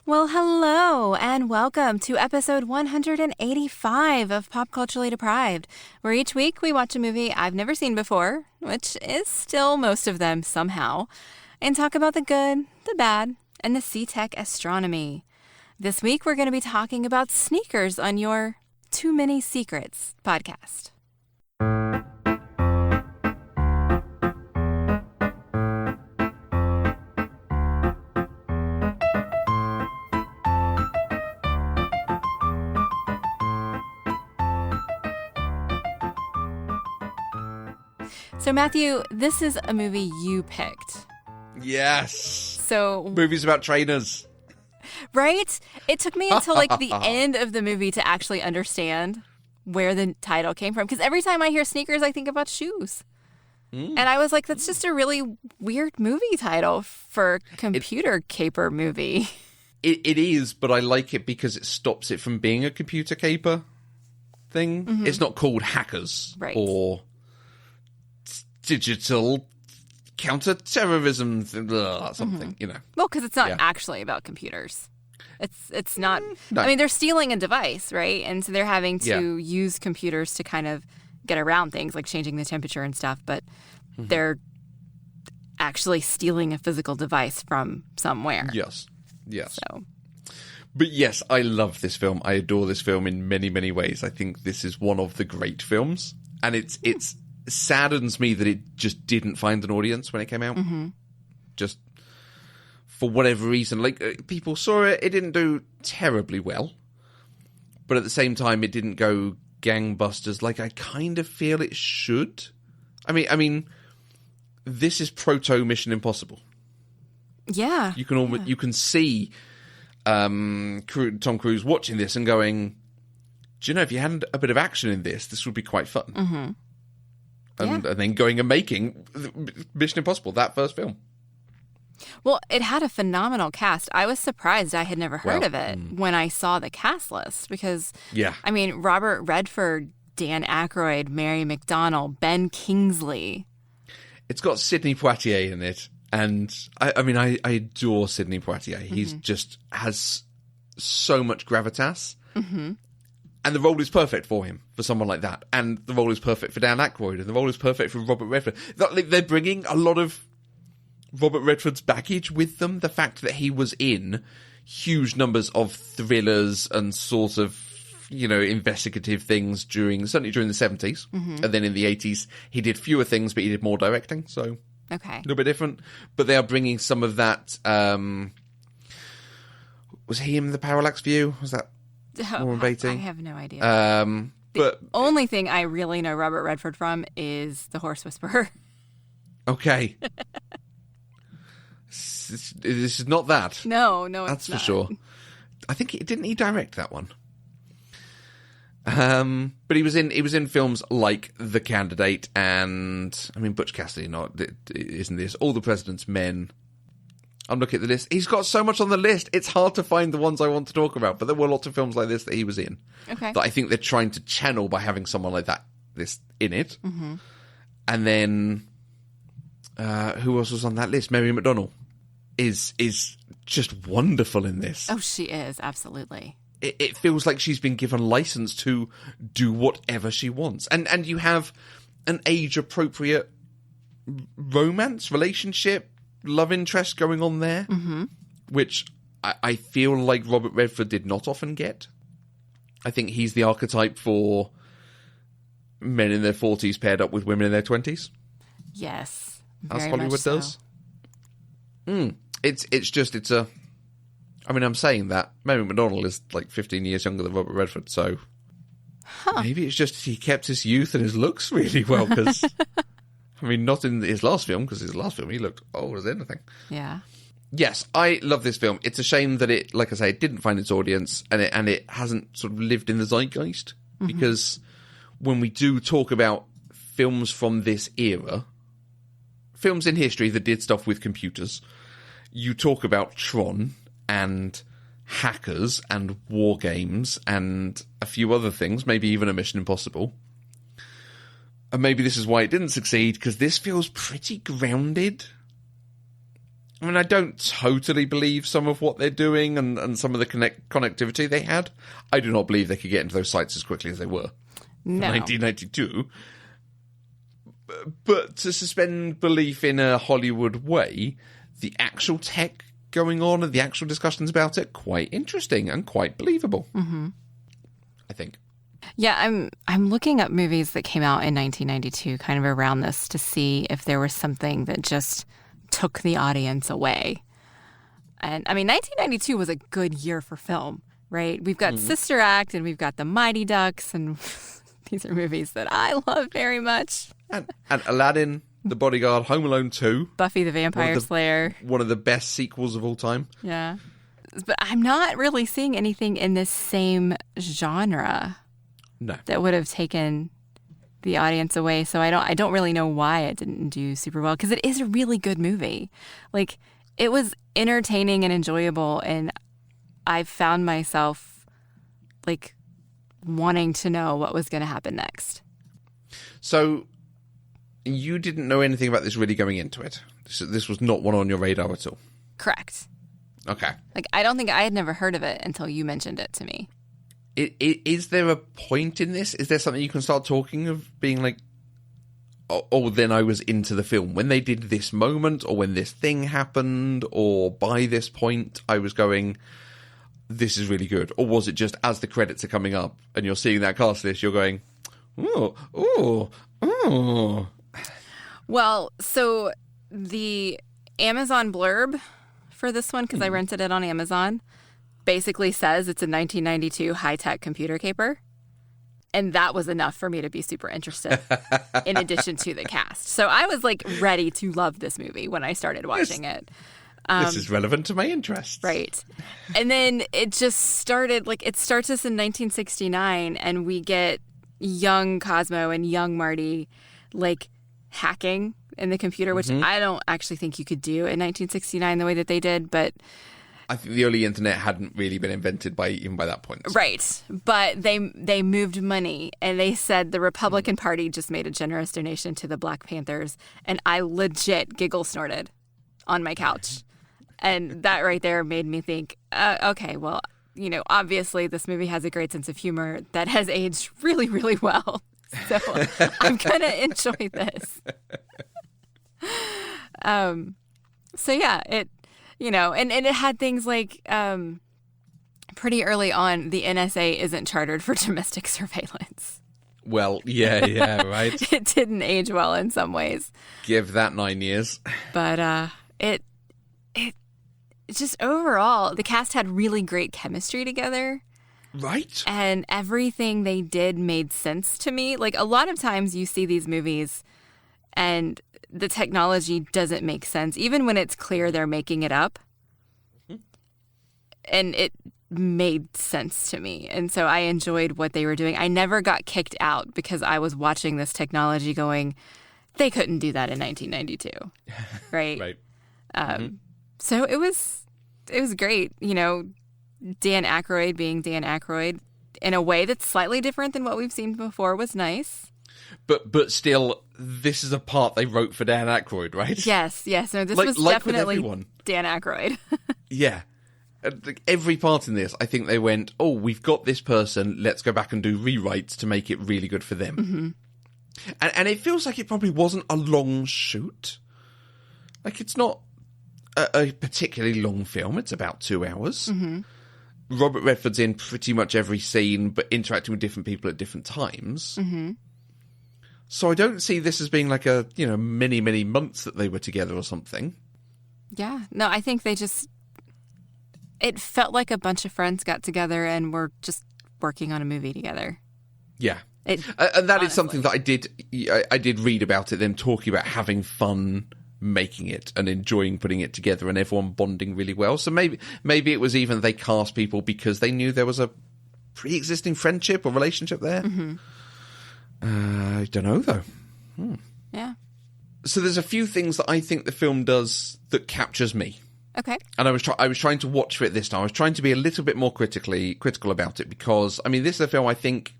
Well, hello, and welcome to episode 185 of Pop Culturally Deprived, where each week we watch a movie I've never seen before, which is still most of them somehow, and talk about the good, the bad, and the C-Tech astronomy. This week we're going to be talking about sneakers on your Too Many Secrets podcast. So, Matthew, this is a movie you picked. Yes. So, movies about trainers. Right? It took me until like the end of the movie to actually understand where the title came from. Because every time I hear sneakers, I think about shoes. And I was like, that's just a really weird movie title for computer caper movie. It is, but I like it because it stops it from being a computer caper thing. Mm-hmm. It's not called Hackers or Digital Counter-Terrorism something, you know. Well, because it's not actually about computers. It's not. No. I mean, they're stealing a device, right? And so they're having to use computers to kind of get around things like changing the temperature and stuff. But they're actually stealing a physical device from somewhere. Yes. So. But yes, I love this film. I adore this film in many, many ways. I think this is one of the great films. And it's saddens me that it just didn't find an audience when it came out. Just for whatever reason. Like, people saw it. It didn't do terribly well. But at the same time, it didn't go gangbusters like I kind of feel it should. I mean, this is proto Mission Impossible. Yeah. You can see Tom Cruise watching this and going, do you know, if you had a bit of action in this would be quite fun. And then going and making Mission Impossible, that first film. Well, it had a phenomenal cast. I was surprised I had never heard of it when I saw the cast list because, I mean, Robert Redford, Dan Aykroyd, Mary McDonnell, Ben Kingsley. It's got Sidney Poitier in it. And I adore Sidney Poitier. He's just has so much gravitas. And the role is perfect for him, for someone like that. And the role is perfect for Dan Aykroyd. And the role is perfect for Robert Redford. They're bringing a lot of Robert Redford's baggage with them. The fact that he was in huge numbers of thrillers and sort of, you know, investigative things certainly during the 70s. And then in the 80s, he did fewer things, but he did more directing. So, a little bit different. But they are bringing some of that. Was he in The Parallax View? Was that Warren Beatty? I have no idea. But the only thing I really know Robert Redford from is The Horse Whisperer. Okay. This is not that. No, that's it's not. for sure. I think didn't he direct that one? But he was in films like The Candidate and Butch Cassidy. Isn't this All the President's Men? I'm looking at the list. He's got so much on the list. It's hard to find the ones I want to talk about. But there were lots of films like this that he was in. Okay. That I think they're trying to channel by having someone like this in it. And then who else was on that list? Mary McDonnell is just wonderful in this. Oh, she is, absolutely. It feels like she's been given license to do whatever she wants. And you have an age-appropriate romance, relationship, love interest going on there, which I feel like Robert Redford did not often get. I think he's the archetype for men in their 40s paired up with women in their 20s. Yes, as Hollywood does. I'm saying that Mary McDonnell is like 15 years younger than Robert Redford, so maybe it's just he kept his youth and his looks really well, because not in his last film, because his last film he looked old as anything. Yeah. Yes, I love this film. It's a shame that it, like I say, it didn't find its audience, and it hasn't sort of lived in the zeitgeist, because when we do talk about films from this era, films in history that did stuff with computers, you talk about Tron and Hackers and War Games and a few other things, maybe even a Mission Impossible. And maybe this is why it didn't succeed, because this feels pretty grounded. I mean, I don't totally believe some of what they're doing and some of the connectivity they had. I do not believe they could get into those sites as quickly as they were. No. 1992. But to suspend belief in a Hollywood way, the actual tech going on and the actual discussions about it, quite interesting and quite believable. Mm-hmm. I think. Yeah, I'm looking up movies that came out in 1992, kind of around this, to see if there was something that just took the audience away. And I mean, 1992 was a good year for film, right? We've got Sister Act and we've got The Mighty Ducks, and these are movies that I love very much. And Aladdin, The Bodyguard, Home Alone 2. Buffy the Vampire Slayer. One of the best sequels of all time. Yeah. But I'm not really seeing anything in this same genre. No. That would have taken the audience away. So I don't really know why it didn't do super well, because it is a really good movie. Like, it was entertaining and enjoyable, and I found myself like wanting to know what was going to happen next. So you didn't know anything about this really going into it. This was not one on your radar at all. Correct. Okay. Like, I don't think I had never heard of it until you mentioned it to me. Is there a point in this? Is there something you can start talking of being like, oh, then I was into the film when they did this moment, or when this thing happened, or by this point I was going, this is really good? Or was it just as the credits are coming up and you're seeing that cast list, you're going, oh. Well, so the Amazon blurb for this one, because I rented it on Amazon, basically says it's a 1992 high-tech computer caper. And that was enough for me to be super interested, in addition to the cast. So I was like ready to love this movie when I started watching it. This is relevant to my interests. Right. And then it just started, like, it starts us in 1969, and we get young Cosmo and young Marty, like, hacking in the computer, which I don't actually think you could do in 1969 the way that they did, but I think the early internet hadn't really been invented even by that point. Right. But they moved money, and they said the Republican Party just made a generous donation to the Black Panthers, and I legit giggle snorted on my couch. And that right there made me think, okay, well, you know, obviously this movie has a great sense of humor that has aged really, really well. So I'm going to enjoy this. So yeah, it, you know, and it had things like pretty early on, the NSA isn't chartered for domestic surveillance. Well, yeah, right. It didn't age well in some ways. Give that 9 years. But it just overall, the cast had really great chemistry together. Right. And everything they did made sense to me. Like, a lot of times you see these movies and the technology doesn't make sense, even when it's clear they're making it up. And it made sense to me. And so I enjoyed what they were doing. I never got kicked out because I was watching this technology going, they couldn't do that in 1992. Right? Right. So it was great. You know, Dan Aykroyd being Dan Aykroyd in a way that's slightly different than what we've seen before was nice. But still, this is a part they wrote for Dan Aykroyd, right? Yes. No, this was definitely Dan Aykroyd. Yeah. Every part in this, I think they went, oh, we've got this person, let's go back and do rewrites to make it really good for them. And it feels like it probably wasn't a long shoot. Like, it's not a particularly long film. It's about 2 hours. Robert Redford's in pretty much every scene, but interacting with different people at different times. So I don't see this as being like a, you know, many, many months that they were together or something. Yeah. No, I think they just... It felt like a bunch of friends got together and were just working on a movie together. Yeah. And that honestly is something that I did read about it, them talking about having fun making it and enjoying putting it together and everyone bonding really well. So maybe it was even they cast people because they knew there was a pre-existing friendship or relationship there. I don't know, though. Yeah. So there's a few things that I think the film does that captures me. Okay. And I was trying to watch for it this time. I was trying to be a little bit more critical about it because, I mean, this is a film I think,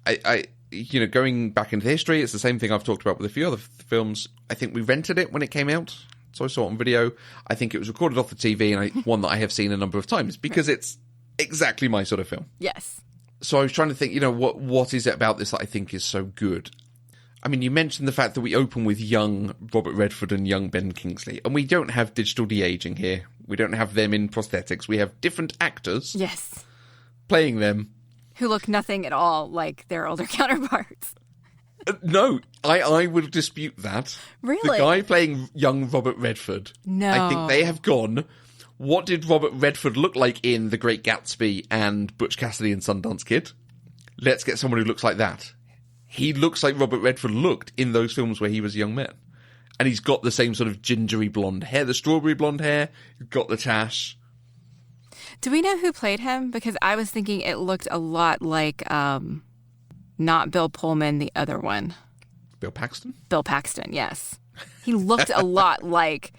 I you know, going back into history, it's the same thing I've talked about with a few other films. I think we rented it when it came out. so I saw it on video. I think it was recorded off the TV, and one that I have seen a number of times because it's exactly my sort of film. Yes. So I was trying to think, what is it about this that I think is so good? I mean, you mentioned the fact that we open with young Robert Redford and young Ben Kingsley, and we don't have digital de-aging here. We don't have them in prosthetics. We have different actors playing them. Who look nothing at all like their older counterparts. No, I would dispute that. Really? The guy playing young Robert Redford. No. I think they have gone, what did Robert Redford look like in The Great Gatsby and Butch Cassidy and Sundance Kid? Let's get someone who looks like that. He looks like Robert Redford looked in those films where he was a young man. And he's got the same sort of gingery blonde hair, the strawberry blonde hair, he's got the tash. Do we know who played him? Because I was thinking it looked a lot like, not Bill Pullman, the other one. Bill Paxton? Bill Paxton, yes. He looked a lot like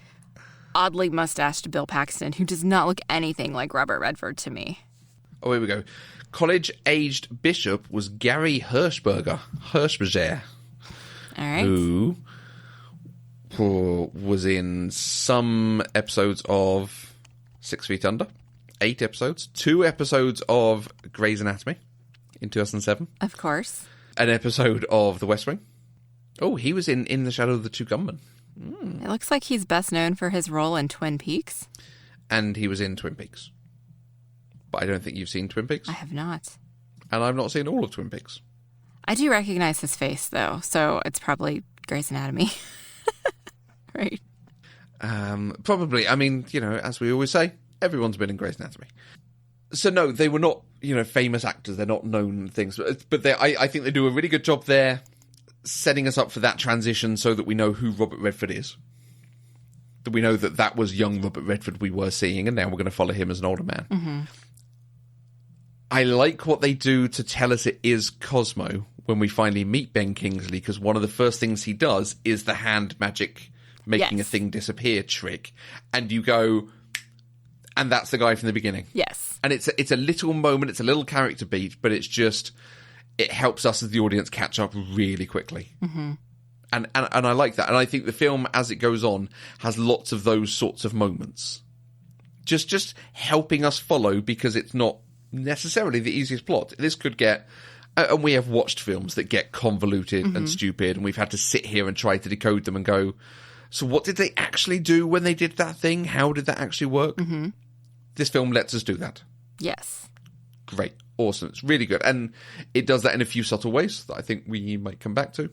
oddly mustached Bill Paxton, who does not look anything like Robert Redford to me. Oh, here we go. College-aged bishop was Gary Hirschberger. All right. Who was in some episodes of 6 Feet Under, 8 episodes, 2 episodes of Grey's Anatomy in 2007. Of course. An episode of The West Wing. Oh, he was in The Shadow of the Two Gunmen. It looks like he's best known for his role in Twin Peaks. And he was in Twin Peaks. But I don't think you've seen Twin Peaks. I have not. And I've not seen all of Twin Peaks. I do recognize his face, though, so it's probably Grey's Anatomy. Right. Probably. I mean, as we always say, everyone's been in Grey's Anatomy. So no, they were not, famous actors. They're not known things. But I think they do a really good job there setting us up for that transition so that we know who Robert Redford is. That we know that was young Robert Redford we were seeing, and now we're going to follow him as an older man. Mm-hmm. I like what they do to tell us it is Cosmo when we finally meet Ben Kingsley, because one of the first things he does is the hand magic making a thing disappear trick. And you go, and that's the guy from the beginning. Yes. And it's a little moment, it's a little character beat, but it's just, it helps us as the audience catch up really quickly. Mm-hmm. And I like that. And I think the film, as it goes on, has lots of those sorts of moments. Just helping us follow, because it's not necessarily the easiest plot. This could get, and we have watched films that get convoluted and stupid, and we've had to sit here and try to decode them and go, so what did they actually do when they did that thing? How did that actually work? Mm-hmm. This film lets us do that. Yes. Great. Awesome. It's really good. And it does that in a few subtle ways that I think we might come back to.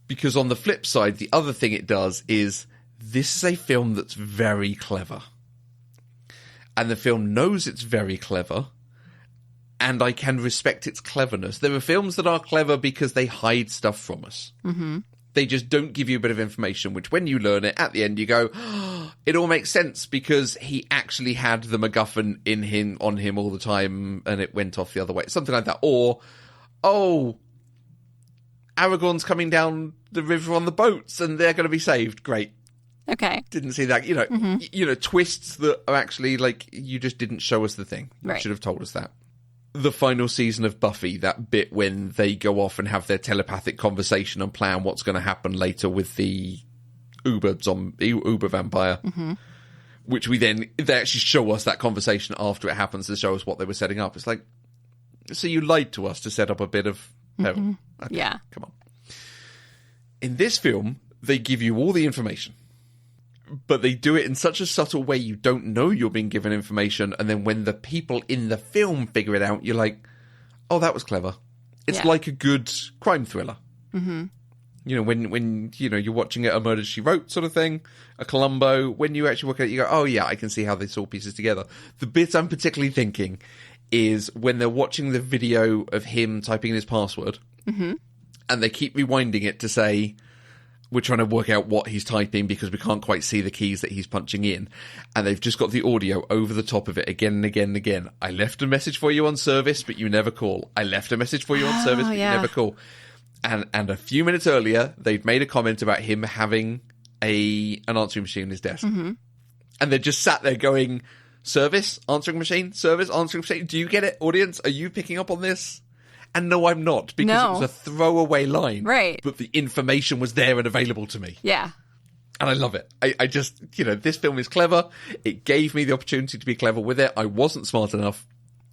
Because on the flip side, the other thing it does is this is a film that's very clever. And the film knows it's very clever. And I can respect its cleverness. There are films that are clever because they hide stuff from us. Mm-hmm. They just don't give you a bit of information, which when you learn it, at the end you go, oh, it all makes sense because he actually had the MacGuffin on him all the time and it went off the other way. Something like that. Or, oh, Aragorn's coming down the river on the boats and they're going to be saved. Great. Okay. Didn't see that. Twists that are actually like, you just didn't show us the thing. You should have told us that. The final season of Buffy, that bit when they go off and have their telepathic conversation and plan what's going to happen later with the Uber vampire, which they actually show us that conversation after it happens to show us what they were setting up. It's like, so you lied to us to set up a bit of peril. Okay, yeah. Come on. In this film, they give you all the information. But they do it in such a subtle way you don't know you're being given information, and then when the people in the film figure it out, you're like, oh, that was clever. It's like a good crime thriller. Mm-hmm. When you're watching a Murder, She Wrote sort of thing, a Columbo, when you actually work at it, you go, oh yeah, I can see how they saw pieces together. The bit I'm particularly thinking is when they're watching the video of him typing in his password, and they keep rewinding it to say, we're trying to work out what he's typing because we can't quite see the keys that he's punching in. And they've just got the audio over the top of it again and again and again. I left a message for you on service, but you never call. I left a message for you on service, but you never call. And a few minutes earlier, they'd made a comment about him having an answering machine on his desk. Mm-hmm. And they just sat there going, service, answering machine, service, answering machine. Do you get it, audience? Are you picking up on this? And no, I'm not, because it was a throwaway line. Right. But the information was there and available to me. Yeah. And I love it. I just, this film is clever. It gave me the opportunity to be clever with it. I wasn't smart enough,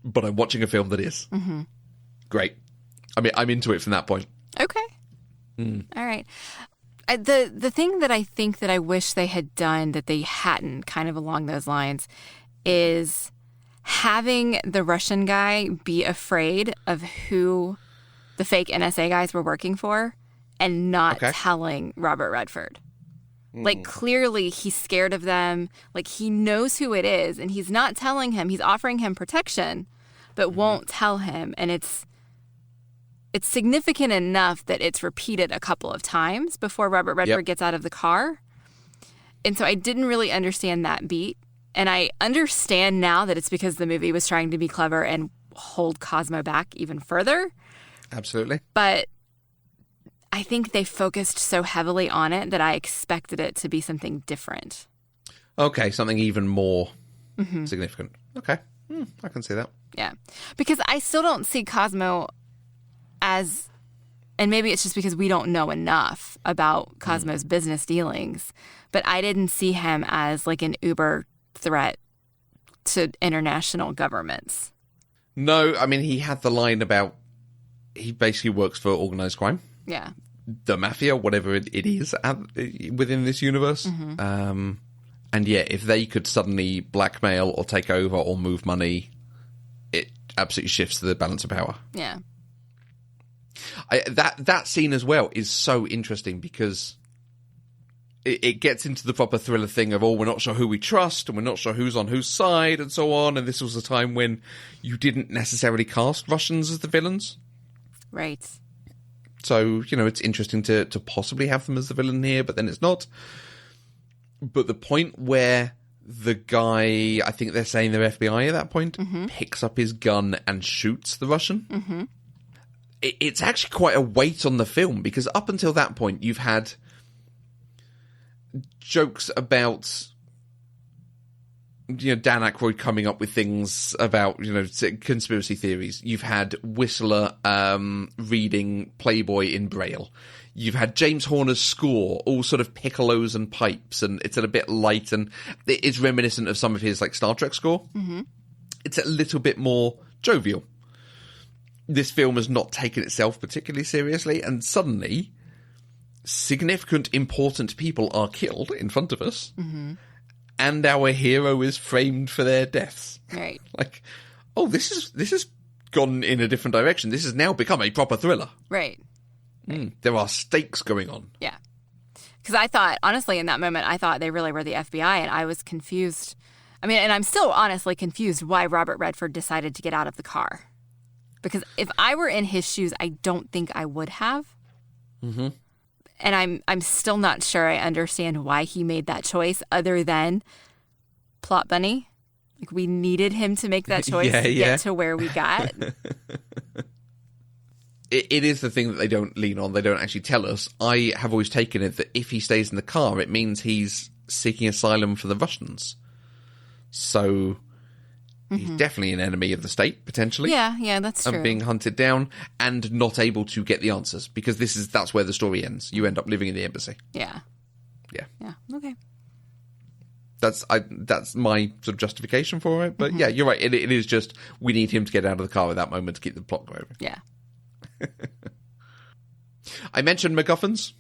but I'm watching a film that is. Mm-hmm. Great. I mean, I'm into it from that point. Okay. All right. The thing that I think that I wish they had done that they hadn't, kind of along those lines, is having the Russian guy be afraid of who the fake NSA guys were working for and not telling Robert Redford. Like, clearly he's scared of them. Like, he knows who it is, and he's not telling him. He's offering him protection, but won't tell him. And it's significant enough that it's repeated a couple of times before Robert Redford gets out of the car. And so I didn't really understand that beat. And I understand now that it's because the movie was trying to be clever and hold Cosmo back even further. Absolutely. But I think they focused so heavily on it that I expected it to be something different. Okay, something even more significant. Okay, I can see that. Yeah, because I still don't see Cosmo as, and maybe it's just because we don't know enough about Cosmo's business dealings, but I didn't see him as like an uber threat to international governments. No, I mean, he had the line about he basically works for organized crime. Yeah. The mafia, whatever it is within this universe. And yeah, if they could suddenly blackmail or take over or move money, it absolutely shifts the balance of power. Yeah. That scene as well is so interesting because it gets into the proper thriller thing of, we're not sure who we trust and we're not sure who's on whose side and so on. And this was a time when you didn't necessarily cast Russians as the villains. Right. So, it's interesting to possibly have them as the villain here, but then it's not. But the point where the guy, I think they're saying they're FBI at that point, picks up his gun and shoots the Russian, it's actually quite a weight on the film, because up until that point, you've had jokes about Dan Aykroyd coming up with things about, conspiracy theories. You've had Whistler reading Playboy in Braille. You've had James Horner's score, all sort of piccolos and pipes, and it's a bit light, and it is reminiscent of some of his Star Trek score. It's a little bit more jovial. This film has not taken itself particularly seriously, and suddenly significant, important people are killed in front of us. And our hero is framed for their deaths. Right. This has gone in a different direction. This has now become a proper thriller. Right. There are stakes going on. Yeah. Because I thought, honestly, in that moment, I thought they really were the FBI, and I was confused. I mean, and I'm still honestly confused why Robert Redford decided to get out of the car. Because if I were in his shoes, I don't think I would have. And I'm still not sure I understand why he made that choice, other than plot bunny. We needed him to make that choice to get to where we got. It is the thing that they don't lean on. They don't actually tell us. I have always taken it that if he stays in the car, it means he's seeking asylum for the Russians. So he's definitely an enemy of the state, potentially. Yeah, that's true. And being hunted down and not able to get the answers, because that's where the story ends. You end up living in the embassy. Yeah. Okay. That's my sort of justification for it. But yeah, you're right. It is just, we need him to get out of the car at that moment to keep the plot going. Yeah. I mentioned MacGuffins.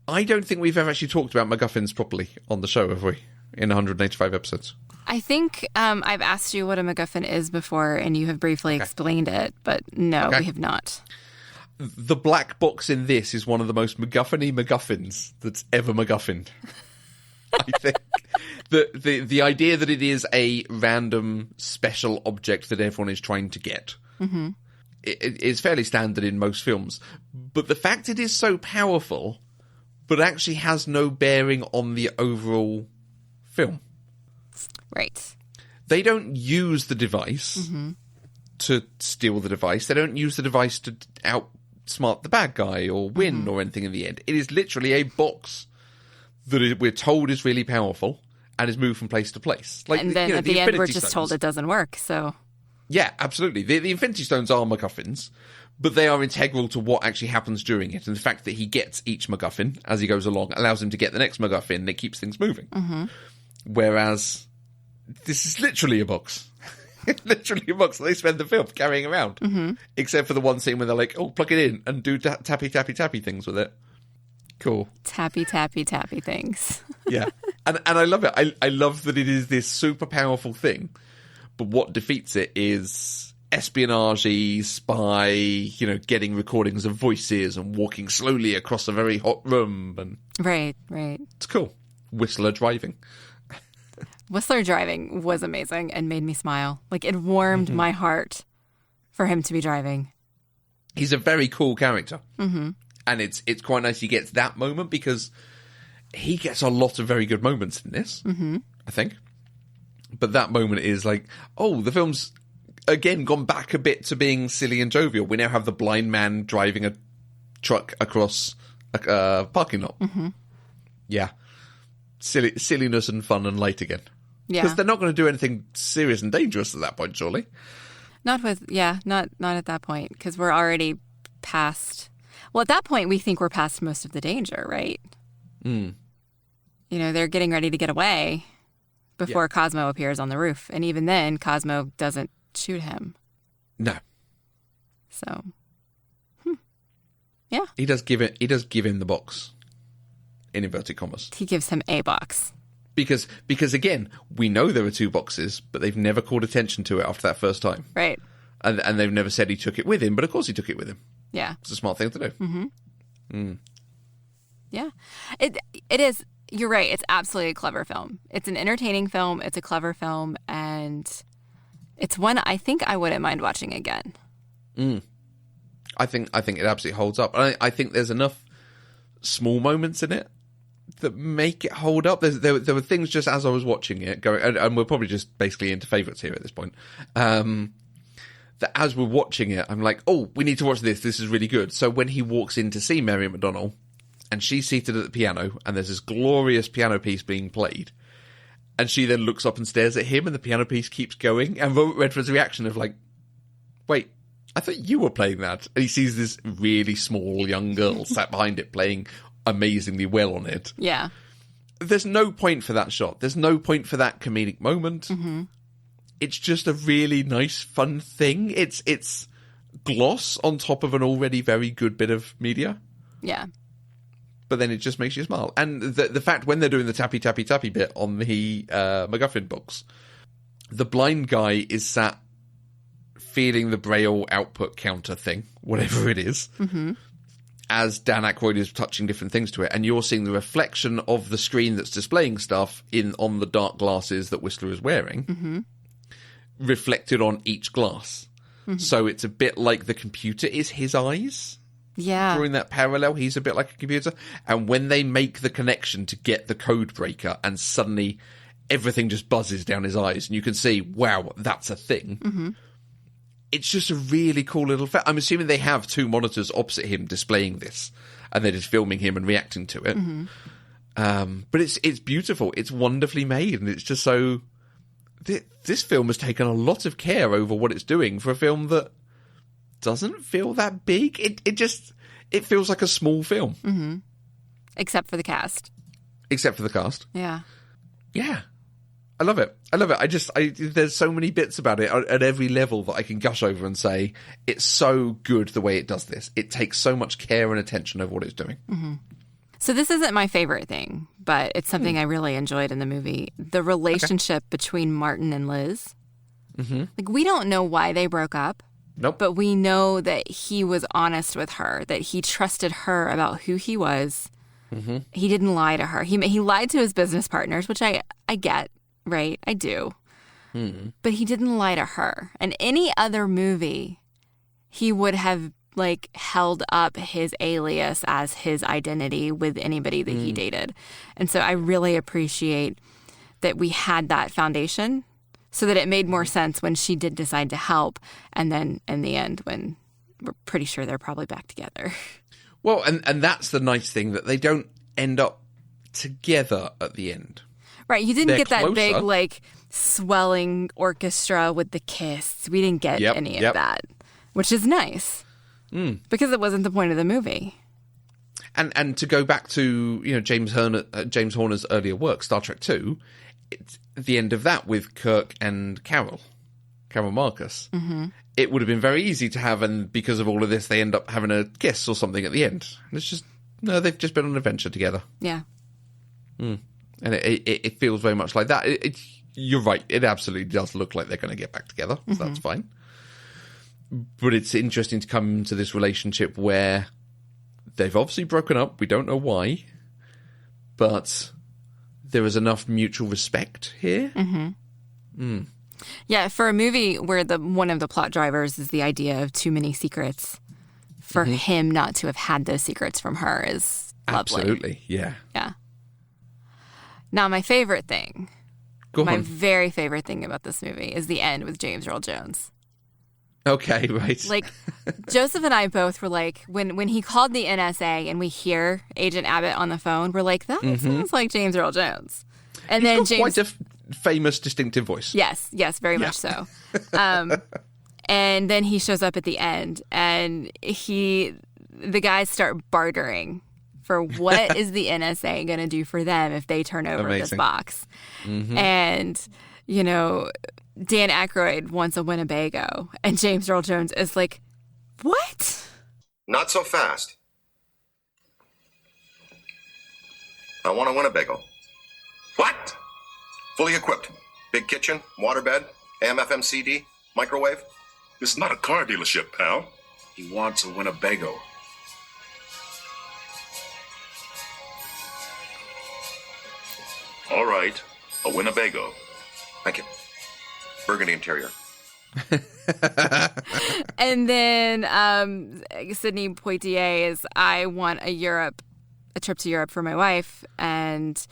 I don't think we've ever actually talked about MacGuffins properly on the show, have we? In 185 episodes. I think I've asked you what a MacGuffin is before, and you have briefly explained it, but no, we have not. The black box in this is one of the most MacGuffin-y MacGuffins that's ever MacGuffined. I think the idea that it is a random special object that everyone is trying to get it is fairly standard in most films. But the fact it is so powerful, but actually has no bearing on the overall film. Right. They don't use the device to steal the device. They don't use the device to outsmart the bad guy or win or anything in the end. It is literally a box that we're told is really powerful and is moved from place to place. And then at the end, we're just told it doesn't work, so... Yeah, absolutely. The Infinity Stones are MacGuffins, but they are integral to what actually happens during it. And the fact that he gets each MacGuffin as he goes along allows him to get the next MacGuffin that keeps things moving. Whereas this is literally a box. Literally a box that they spend the film carrying around. Except for the one scene where they're like, oh, plug it in and do tappy, tappy, tappy things with it. Cool. Tappy, tappy, tappy things. Yeah. And I love it. I love that it is this super powerful thing. But what defeats it is espionage, spy, you know, getting recordings of voices and walking slowly across a very hot room. And Right. it's cool. Whistler driving. Whistler driving was amazing and made me smile. Like, it warmed my heart for him to be driving. He's a very cool character. And it's quite nice he gets that moment because he gets a lot of very good moments in this, I think. But that moment is like, oh, the film's, again, gone back a bit to being silly and jovial. We now have the blind man driving a truck across a parking lot. Yeah. Silliness and fun and light again. Yeah. Because they're not going to do anything serious and dangerous at that point, surely. Not at that point, because we're already past. Well, at that point, we think we're past most of the danger, right? You know, they're getting ready to get away before Cosmo appears on the roof. And even then, Cosmo doesn't shoot him. No. So, yeah. He does give him the box, in inverted commas. He gives him a box. Because again, we know there are two boxes, but they've never called attention to it after that first time. Right. And they've never said he took it with him, but of course he took it with him. Yeah. It's a smart thing to do. Yeah. It is. You're right. It's absolutely a clever film. It's an entertaining film. It's a clever film. And it's one I think I wouldn't mind watching again. I think it absolutely holds up. I think there's enough small moments in it that make it hold up. There were things just as I was watching it going, and we're probably just basically into favourites here at this point. That as we're watching it, I'm like, oh, we need to watch this. This is really good. So when he walks in to see Mary McDonnell, and she's seated at the piano, and there's this glorious piano piece being played, and she then looks up and stares at him, and the piano piece keeps going, and Robert Redford's reaction of like, wait, I thought you were playing that. And he sees this really small young girl sat behind it playing amazingly well on it. Yeah. There's no point for that shot. There's no point for that comedic moment. It's just a really nice, fun thing. It's gloss on top of an already very good bit of media. Yeah. But then it just makes you smile. And the fact when they're doing the tappy, tappy, tappy bit on the MacGuffin box, the blind guy is sat feeling the Braille output counter thing, whatever it is, as Dan Aykroyd is touching different things to it. And you're seeing the reflection of the screen that's displaying stuff on the dark glasses that Whistler is wearing, reflected on each glass. So it's a bit like the computer is his eyes. Yeah. Drawing that parallel, he's a bit like a computer. And when they make the connection to get the code breaker, and suddenly everything just buzzes down his eyes, and you can see, wow, that's a thing. It's just a really cool little fact. I'm assuming they have two monitors opposite him displaying this, and they're just filming him and reacting to it. But it's beautiful. It's wonderfully made, and it's just so... This film has taken a lot of care over what it's doing for a film that doesn't feel that big. It feels like a small film. Except for the cast. Except for the cast. Yeah. Yeah. I love it. There's so many bits about it at every level that I can gush over and say, it's so good the way it does this. It takes so much care and attention over what it's doing. So this isn't my favorite thing, but it's something I really enjoyed in the movie. The relationship between Martin and Liz. Like, we don't know why they broke up. Nope. But we know that he was honest with her, that he trusted her about who he was. He didn't lie to her. He lied to his business partners, which I get, right? I do. But he didn't lie to her. In any other movie, he would have like held up his alias as his identity with anybody that he dated. And so I really appreciate that we had that foundation so that it made more sense when she did decide to help. And then in the end, when we're pretty sure they're probably back together. Well, and that's the nice thing, that they don't end up together at the end. Right. You didn't They're get that closer. big, like, swelling orchestra with the kiss. We didn't get any of that, which is nice. Because it wasn't the point of the movie. And to go back to James Horner's earlier work, Star Trek II, it's the end of that with Kirk and Carol Marcus. Mm-hmm. It would have been very easy to have, and because of all of this, they end up having a kiss or something at the end. And it's just they've just been on an adventure together. Yeah, and it feels very much like that. You're right; it absolutely does look like they're going to get back together. So that's fine. But it's interesting to come to this relationship where they've obviously broken up. We don't know why, but there is enough mutual respect here. Yeah, for a movie where one of the plot drivers is the idea of too many secrets, for him not to have had those secrets from her is lovely. Absolutely, yeah. Yeah. Now, my favorite thing, very favorite thing about this movie is the end with James Earl Jones. Okay, right. Like, Joseph and I both were like, when he called the NSA and we hear Agent Abbott on the phone, we're like, that sounds like James Earl Jones. And He's got quite a famous, distinctive voice. Yes, very much so. And then he shows up at the end, and the guys start bartering for what is the NSA going to do for them if they turn over this box. And, Dan Aykroyd wants a Winnebago, and James Earl Jones is like, what? Not so fast. I want a Winnebago. What? Fully equipped. Big kitchen, waterbed, AM/FM CD, microwave. This is not a car dealership, pal. He wants a Winnebago. All right, a Winnebago. Thank you. Burgundy interior. And then Sidney Poitier is, I want a trip to Europe for my wife, and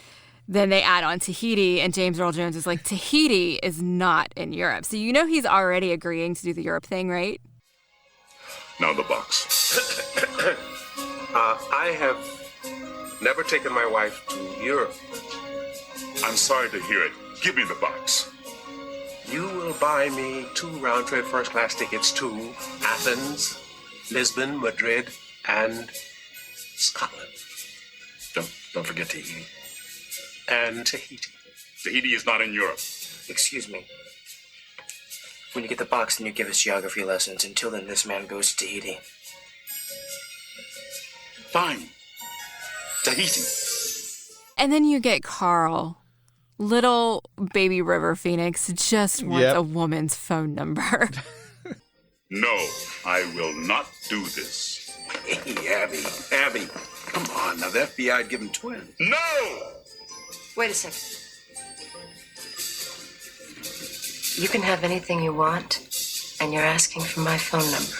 then they add on Tahiti, and James Earl Jones is like, Tahiti is not in Europe. So he's already agreeing to do the Europe thing, right? Now the box. I have never taken my wife to Europe. I'm sorry to hear it. Give me the box. You will buy me 2 round-trip first-class tickets to Athens, Lisbon, Madrid, and Scotland. Don't forget Tahiti. And Tahiti. Tahiti is not in Europe. Excuse me. When you get the box, then you give us geography lessons. Until then, this man goes to Tahiti. Fine. Tahiti. And then you get Carl. Little baby River Phoenix just wants a woman's phone number. No, I will not do this. Hey, Abby. Come on, now the FBI'd give him twins. No! Wait a second. You can have anything you want, and you're asking for my phone number.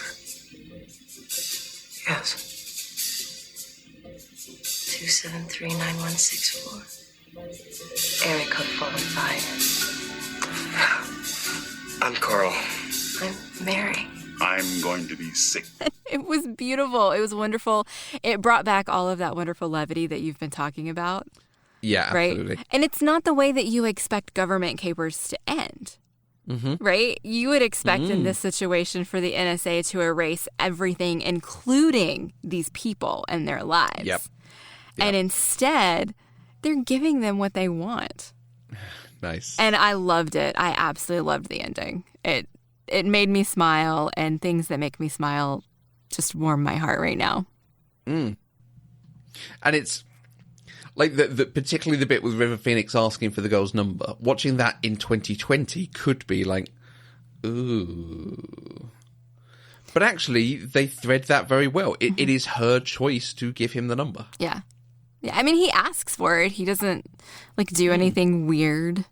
Yes. 273-9164. Area code 415. I'm Carl. I'm Mary. I'm going to be sick. It was beautiful. It was wonderful. It brought back all of that wonderful levity that you've been talking about. Yeah, right? absolutely. And it's not the way that you expect government capers to end. Right? You would expect in this situation for the NSA to erase everything, including these people and their lives. Yep. And instead, they're giving them what they want. Nice. And I loved it. I absolutely loved the ending. It made me smile, and things that make me smile just warm my heart right now. And it's like particularly the bit with River Phoenix asking for the girl's number. Watching that in 2020 could be like, ooh. But actually, they thread that very well. It is her choice to give him the number. Yeah. Yeah, I mean, he asks for it. He doesn't, do anything weird,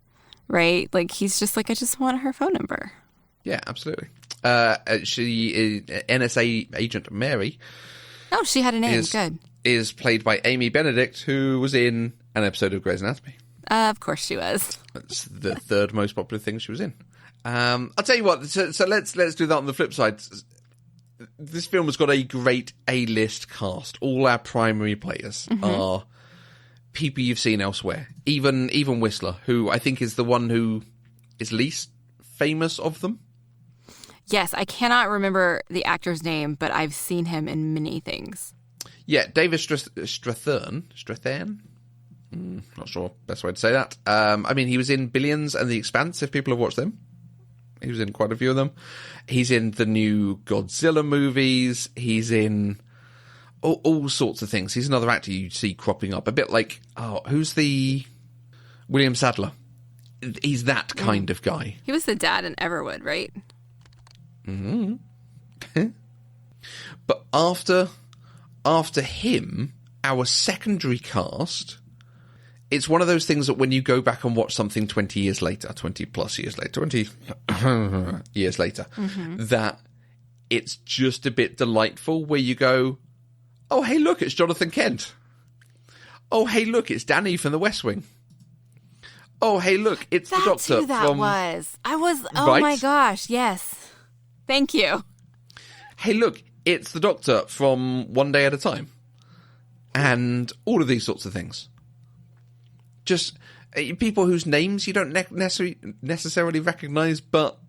right? He's just like, I just want her phone number. Yeah, absolutely. She is NSA agent Mary. Oh, she had a name. Good. Is played by Amy Benedict, who was in an episode of Grey's Anatomy. Of course she was. That's the third most popular thing she was in. I'll tell you what, so let's do that on the flip side. This film has got a great A-list cast. All our primary players are people you've seen elsewhere. Even Whistler, who I think is the one who is least famous of them. Yes, I cannot remember the actor's name, but I've seen him in many things. Yeah, David Strathairn. Not sure best way to say that. I mean, he was in Billions and The Expanse, if people have watched them. He was in quite a few of them. He's in the new Godzilla movies. He's in all sorts of things. He's another actor you see cropping up. A bit like, who's the William Sadler? He's that kind of guy. He was the dad in Everwood, right? But after him, our secondary cast, it's one of those things that when you go back and watch something 20 years later, 20 plus years later, 20 years later, that it's just a bit delightful where you go, oh, hey, look, it's Jonathan Kent. Oh, hey, look, it's Danny from The West Wing. Oh, hey, look, it's the Doctor who that from... was. Oh, Right? my gosh, yes. Thank you. Hey, look, it's the Doctor from One Day at a Time. And all of these sorts of things. Just people whose names you don't necessarily recognise, but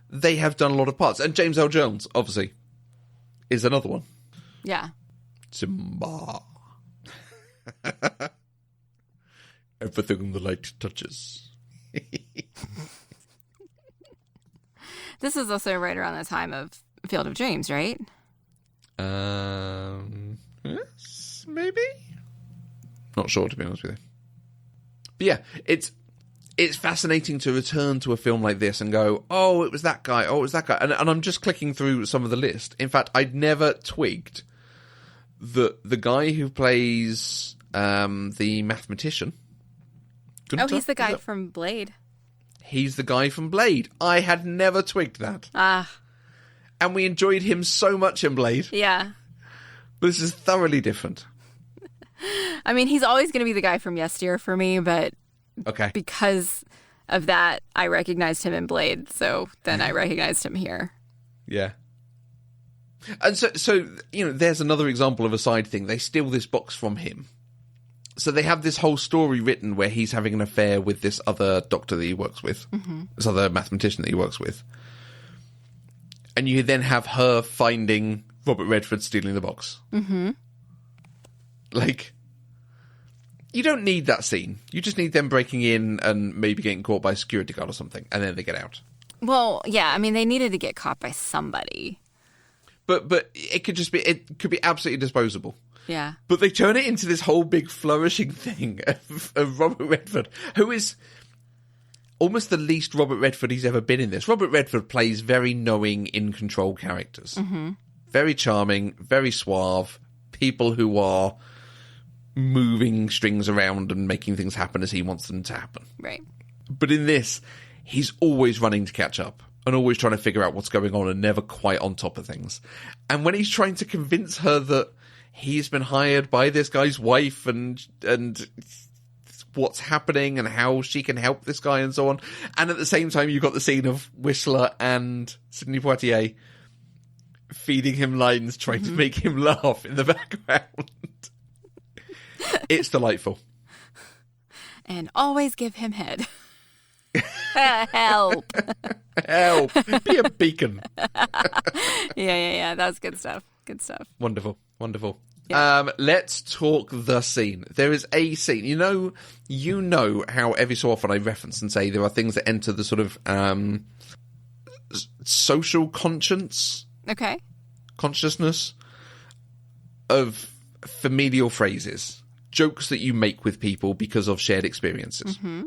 they have done a lot of parts. And James L. Jones, obviously, is another one. Yeah. Simba. Everything the light touches. This is also right around the time of Field of Dreams, right? Yes, maybe? Not sure, to be honest with you. But yeah, it's fascinating to return to a film like this and go, oh, it was that guy, oh, it was that guy. And I'm just clicking through some of the list. In fact, I'd never twigged that the guy who plays the mathematician... Gunther, he's the guy from Blade. He's the guy from Blade. I had never twigged that. And we enjoyed him so much in Blade. Yeah. But this is thoroughly different. I mean, he's always going to be the guy from Yes Dear for me, but Okay. because of that, I recognized him in Blade, so then I recognized him here. Yeah. And so there's another example of a side thing. They steal this box from him. So they have this whole story written where he's having an affair with this other doctor that he works with, this other mathematician that he works with. And you then have her finding Robert Redford stealing the box. Mm-hmm. Like, you don't need that scene. You just need them breaking in and maybe getting caught by a security guard or something, and then they get out. Well, yeah, I mean, they needed to get caught by somebody. But it could be absolutely disposable. Yeah. But they turn it into this whole big flourishing thing of Robert Redford, who is almost the least Robert Redford he's ever been in this. Robert Redford plays very knowing, in-control characters. Mm-hmm. Very charming, very suave, people who are moving strings around and making things happen as he wants them to happen. Right. But in this, he's always running to catch up and always trying to figure out what's going on and never quite on top of things. And when he's trying to convince her that he's been hired by this guy's wife and what's happening and how she can help this guy and so on. And at the same time, you've got the scene of Whistler and Sidney Poitier feeding him lines, trying to make him laugh in the background. It's delightful. And always give him head. Help. Help. Be a beacon. Yeah. That was good stuff. Good stuff. Wonderful. Yeah. Let's talk the scene. There is a scene. You know how every so often I reference and say there are things that enter the sort of social conscience. Okay. Consciousness of familial phrases. Jokes that you make with people because of shared experiences. Mm-hmm.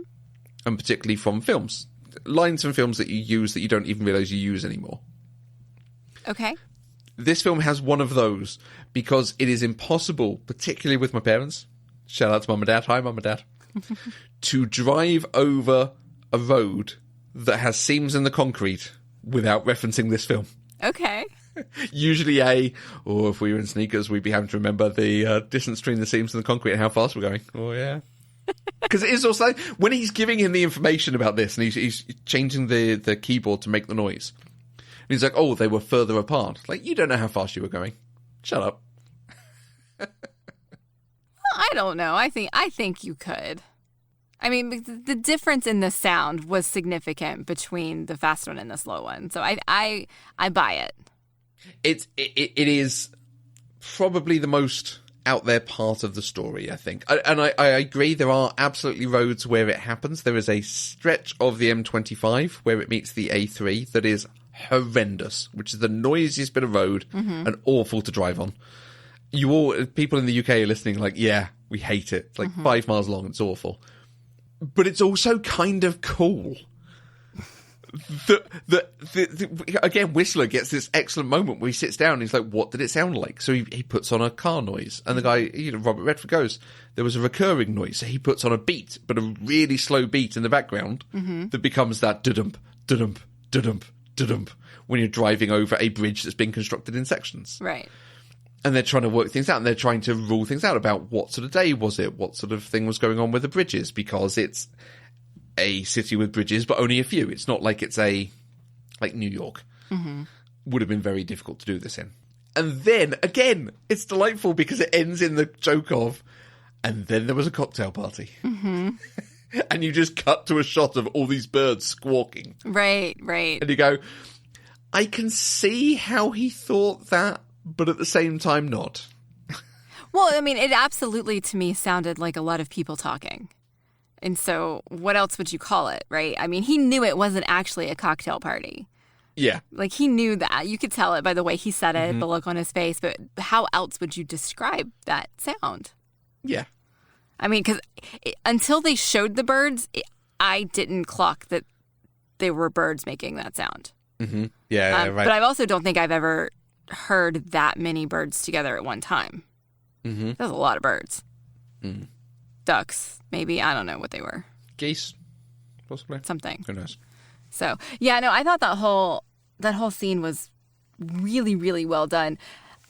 And particularly from films. Lines from films that you use that you don't even realise you use anymore. Okay. This film has one of those because it is impossible, particularly with my parents, shout out to Mum and Dad, hi Mum and Dad, to drive over a road that has seams in the concrete without referencing this film. Okay. Usually if we were in sneakers, we'd be having to remember the distance between the seams and the concrete and how fast we're going. Oh, yeah. Because it is also, when he's giving him the information about this and he's changing the keyboard to make the noise, and he's like, oh, they were further apart. Like, you don't know how fast you were going. Shut up. Well, I don't know. I think you could. I mean, the difference in the sound was significant between the fast one and the slow one. So I buy it. It is probably the most out there part of the story, I think. And I agree, there are absolutely roads where it happens. There is a stretch of the M25 where it meets the A3 that is horrendous, which is the noisiest bit of road and awful to drive on. People in the UK are listening like, yeah, we hate it. It's like 5 miles long, it's awful. But it's also kind of cool. Again, Whistler gets this excellent moment where he sits down and he's like, what did it sound like? So he puts on a car noise. And the guy, Robert Redford goes, there was a recurring noise. So he puts on a beat, but a really slow beat in the background that becomes that da-dump, da-dump, da-dump, da-dump when you're driving over a bridge that's been constructed in sections. Right. And they're trying to work things out, and they're trying to rule things out about what sort of day was it, what sort of thing was going on with the bridges, because it's a city with bridges, but only a few. It's not like it's like New York. Would have been very difficult to do this in. And then, again, it's delightful because it ends in the joke of, and then there was a cocktail party. And you just cut to a shot of all these birds squawking. Right. And you go, I can see how he thought that, but at the same time not. Well, I mean, it absolutely, to me, sounded like a lot of people talking. And so what else would you call it, right? I mean, he knew it wasn't actually a cocktail party. Yeah. Like, he knew that. You could tell it by the way he said it, the look on his face. But how else would you describe that sound? Yeah. I mean, because until they showed the birds, I didn't clock that they were birds making that sound. Yeah, right. But I also don't think I've ever heard that many birds together at one time. That's a lot of birds. Ducks, maybe. I don't know what they were. Geese, possibly. Something. Who knows? So, yeah, no, I thought that whole scene was really, really well done.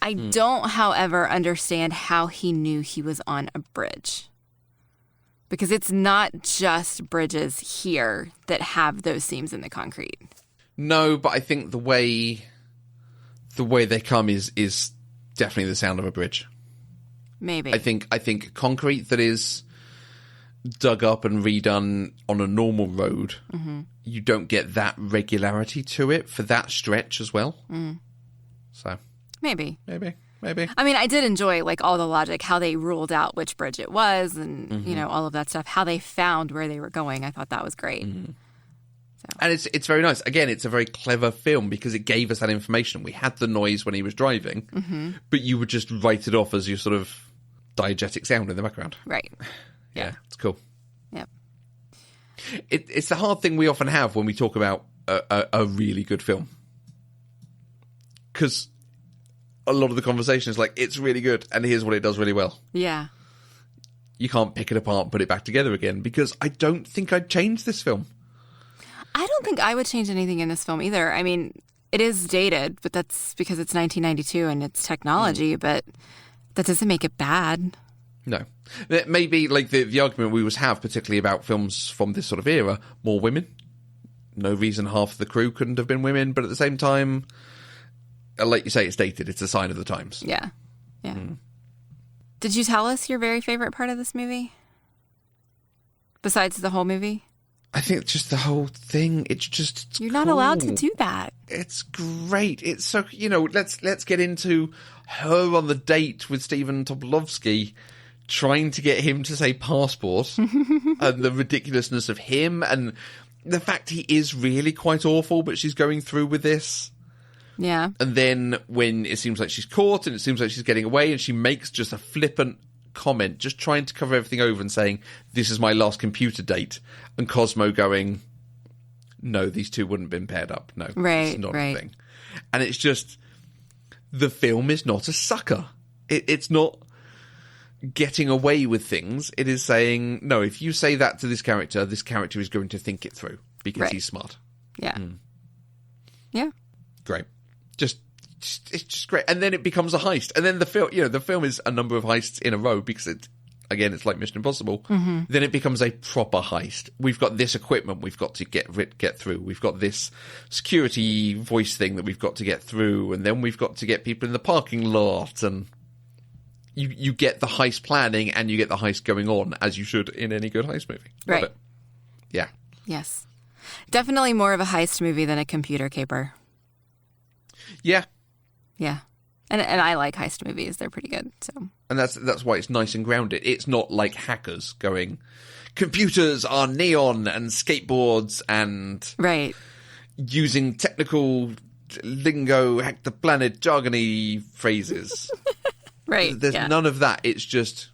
I don't, however, understand how he knew he was on a bridge. Because it's not just bridges here that have those seams in the concrete. No, but I think the way they come is definitely the sound of a bridge. Maybe. I think concrete that is dug up and redone on a normal road, you don't get that regularity to it for that stretch as well. So Maybe. Maybe. I mean, I did enjoy, like, all the logic, how they ruled out which bridge it was and, you know, all of that stuff, how they found where they were going. I thought that was great. And it's very nice. Again, it's a very clever film because it gave us that information. We had the noise when he was driving, but you would just write it off as your sort of diegetic sound in the background. Right. Yeah, it's cool. Yep. It's the hard thing we often have when we talk about a really good film. Because a lot of the conversation is like, it's really good, and here's what it does really well. Yeah. You can't pick it apart and put it back together again, because I don't think I'd change this film. I don't think I would change anything in this film either. I mean, it is dated, but that's because it's 1992 and it's technology, but that doesn't make it bad. No. Maybe, like, the argument we always have, particularly about films from this sort of era, more women. No reason half of the crew couldn't have been women, but at the same time, like you say, it's dated. It's a sign of the times. Yeah. Yeah. Did you tell us your very favorite part of this movie? Besides the whole movie? I think just the whole thing, it's just You're not allowed to do that. It's great. It's so, let's get into her on the date with Stephen Tobolowsky, trying to get him to say passport, and the ridiculousness of him, and the fact he is really quite awful, but she's going through with this. Yeah. And then when it seems like she's caught and it seems like she's getting away, and she makes just a flippant comment, just trying to cover everything over and saying, this is my last computer date. And Cosmo going, no, these two wouldn't have been paired up. No, right, it's not right. a thing. And it's just, the film is not a sucker. It's not getting away with things. It is saying, no, if you say that to this character is going to think it through because he's smart. Yeah. Yeah. Great. It's just great. And then it becomes a heist. And then the film is a number of heists in a row because it's like Mission Impossible. Then it becomes a proper heist. We've got this equipment we've got to get through. We've got this security voice thing that we've got to get through. And then we've got to get people in the parking lot. And you get the heist planning and you get the heist going on, as you should in any good heist movie. Love Right. it. Yeah. Yes. Definitely more of a heist movie than a computer caper. Yeah. Yeah. And I like heist movies. They're pretty good. So And that's why it's nice and grounded. It's not like Hackers going, computers are neon and skateboards and right. using technical lingo, hack the planet, jargony phrases. Right. There's yeah. none of that. It's just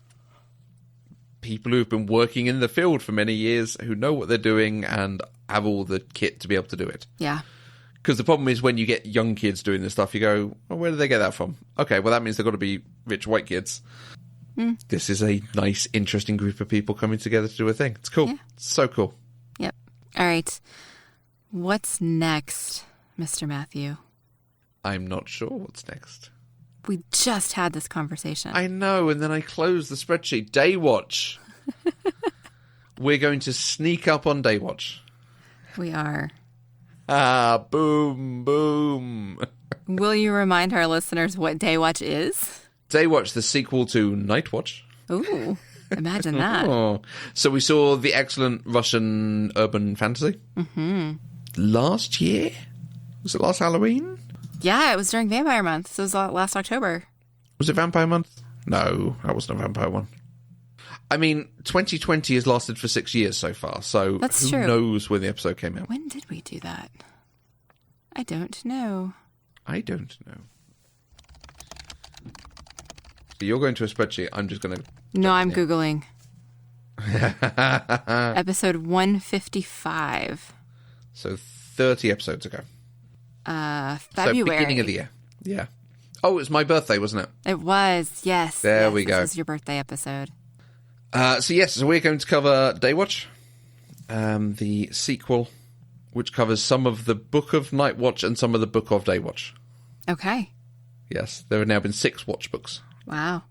people who've been working in the field for many years who know what they're doing and have all the kit to be able to do it. Yeah. Because the problem is when you get young kids doing this stuff, you go, well, where do they get that from? Okay, well, that means they've got to be rich white kids. This is a nice, interesting group of people coming together to do a thing. It's cool. Yeah. It's so cool. Yep. All right. What's next, Mr. Matthew? I'm not sure what's next. We just had this conversation. I know, and then I closed the spreadsheet. Daywatch. We're going to sneak up on Daywatch. We are. Ah, boom, boom. Will you remind our listeners what Daywatch is? Daywatch, the sequel to Nightwatch. Ooh, imagine that. Oh. So we saw the excellent Russian urban fantasy last year. Was it last Halloween? Yeah, it was during Vampire Month. So it was last October. Was it Vampire Month? No, that wasn't a vampire one. I mean, 2020 has lasted for 6 years so far, so That's who true. knows when the episode came out? When did we do that? I don't know. I don't know. So you're going to a spreadsheet. I'm just going to... No, I'm Googling. Episode 155. So 30 episodes ago. February. So beginning of the year. Yeah. Oh, it was my birthday, wasn't it? It was, yes. There yes, we go. This was your birthday episode. So we're going to cover Daywatch, the sequel, which covers some of the Book of Nightwatch and some of the Book of Daywatch. Okay. Yes, there have now been 6 watch books. Wow.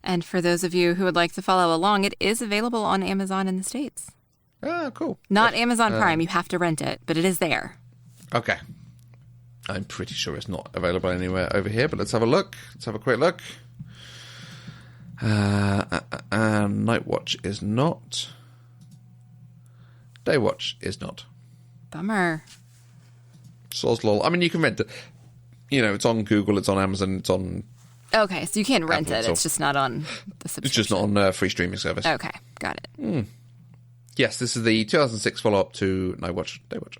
And for those of you who would like to follow along, it is available on Amazon in the States. Ah, cool. Not Amazon Prime. You have to rent it, but it is there. Okay. I'm pretty sure it's not available anywhere over here, but let's have a look. Let's have a quick look. Nightwatch is not. Daywatch is not. Bummer. Soslol. I mean, you can rent it. You know, it's on Google, it's on Amazon, it's on... Okay, so you can rent Apple, it. so- It's just not on the subscription. It's just not on free streaming service. Okay, got it. Yes, this is the 2006 follow-up to Nightwatch, Daywatch.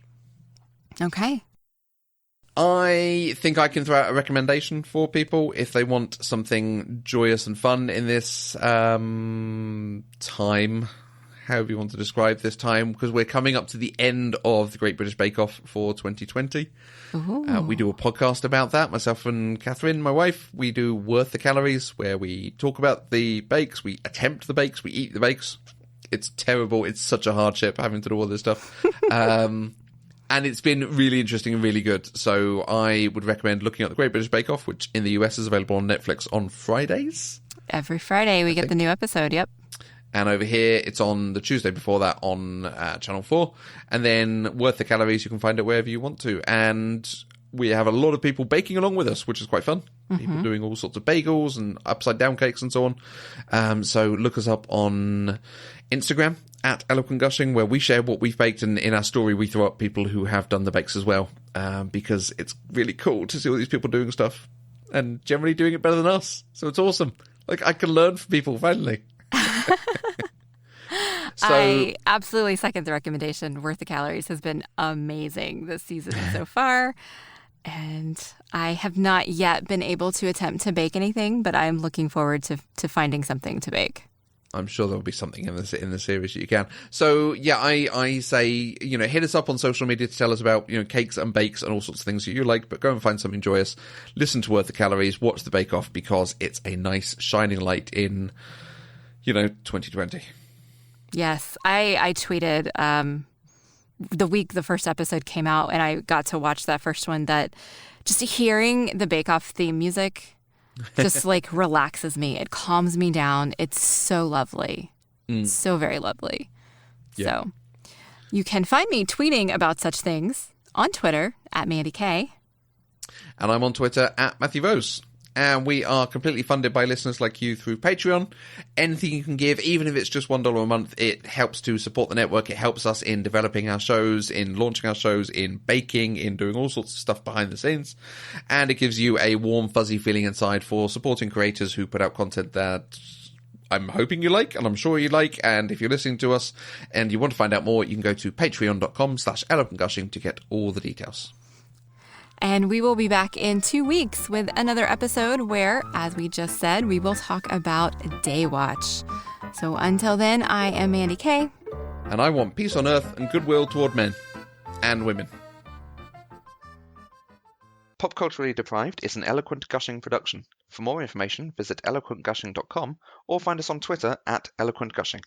Okay. I think I can throw out a recommendation for people if they want something joyous and fun in this time, however you want to describe this time, because we're coming up to the end of the Great British Bake Off for 2020. We do a podcast about that, myself and Catherine, my wife. We do Worth the Calories, where we talk about the bakes, we attempt the bakes, we eat the bakes. It's terrible. It's such a hardship having to do all this stuff. And it's been really interesting and really good. So I would recommend looking at the Great British Bake Off, which in the US is available on Netflix on Fridays. Every Friday we get the new episode. Yep. And over here, it's on the Tuesday before that on Channel 4. And then Worth the Calories, you can find it wherever you want to. And we have a lot of people baking along with us, which is quite fun. People doing all sorts of bagels and upside-down cakes and so on. So look us up on Instagram at Eloquent Gushing, where we share what we've baked. And in our story, we throw up people who have done the bakes as well, because it's really cool to see all these people doing stuff and generally doing it better than us. So it's awesome. Like, I can learn from people, finally. So, I absolutely second the recommendation. Worth the Calories has been amazing this season so far. And I have not yet been able to attempt to bake anything, but I'm looking forward to finding something to bake. I'm sure there'll be something in the series that you can. So yeah, I say, hit us up on social media to tell us about, cakes and bakes and all sorts of things that you like, but go and find something joyous. Listen to Worth the Calories, watch the Bake Off, because it's a nice shining light in, 2020. Yes, I tweeted the week the first episode came out, and I got to watch that first one, that just hearing the Bake Off theme music just like relaxes me. It calms me down. It's so lovely. So very lovely. Yeah. So you can find me tweeting about such things on Twitter at Mandy K. And I'm on Twitter at Matthew Vose. And we are completely funded by listeners like you through Patreon. Anything you can give, even if it's just $1 a month, it helps to support the network. It helps us in developing our shows, in launching our shows, in baking, in doing all sorts of stuff behind the scenes. And it gives you a warm, fuzzy feeling inside for supporting creators who put out content that I'm hoping you like, and I'm sure you like. And if you're listening to us and you want to find out more, you can go to patreon.com/eloquentgushing to get all the details. And we will be back in 2 weeks with another episode where, as we just said, we will talk about Daywatch. So until then, I am Mandy Kay. And I want peace on earth and goodwill toward men and women. Pop Culturally Deprived is an Eloquent Gushing production. For more information, visit eloquentgushing.com or find us on Twitter @eloquentgushing.